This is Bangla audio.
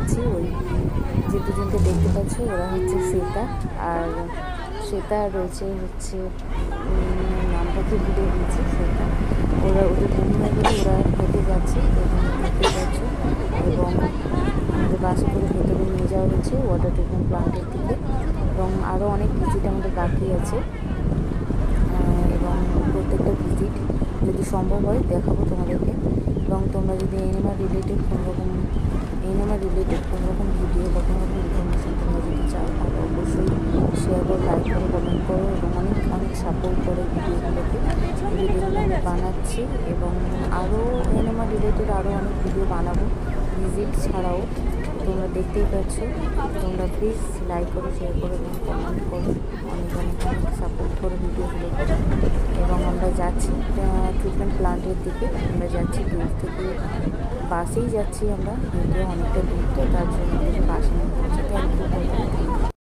যাচ্ছি। ওই যে দুজনকে দেখতে পাচ্ছ ওরা হচ্ছে শ্বেতা আর রয়েছে হচ্ছে নামটা কি ভুলে গিয়েছি, শ্বেতা। ওদের ঘুম হয়ে গেলে ওরা হেঁটে যাচ্ছে এবং দেখতে পাচ্ছ, এবং আমাদের বাসে করে ভেতরে নিয়ে যাওয়া হচ্ছে ওয়াটার ট্রিটমেন্ট প্লান্টের দিকে। এবং আরও অনেক ভিজিট আমাদের বাকি আছে, এবং প্রত্যেকটা ভিজিট যদি সম্ভব হয় দেখাবো তোমাদেরকে। এবং তোমরা যদি এনিমাল রিলেটেড কোনো রকম ভিডিও বা কোনো রকম ইনফরমেশান তোমরা যদি চাও তাহলে অবশ্যই শেয়ার করো, লাইক করো, কমেন্ট করো এবং অনেক সাপোর্ট করো ভিডিওগুলোকে। ভিডিওগুলো আমি বানাচ্ছি এবং আরও এনিমাল রিলেটেড আরও অনেক ভিডিও বানাবো ভিজিট ছাড়াও। তোমরা দেখতেই পাচ্ছ, তোমরা প্লিজ লাইক করো, শেয়ার করো এবং কমেন্ট করো, অনেক সাপোর্ট করো ভিডিওগুলোকে। এবং আমরা যাচ্ছি ট্রিটমেন্ট প্লান্টের দিকে, আমরা যাচ্ছি দূর থেকে বাসেই যাচ্ছি, আমরা হেঁটে অনেকটা দূর, তো তার জন্য বাসে নিয়ে পৌঁছাতে আর একটু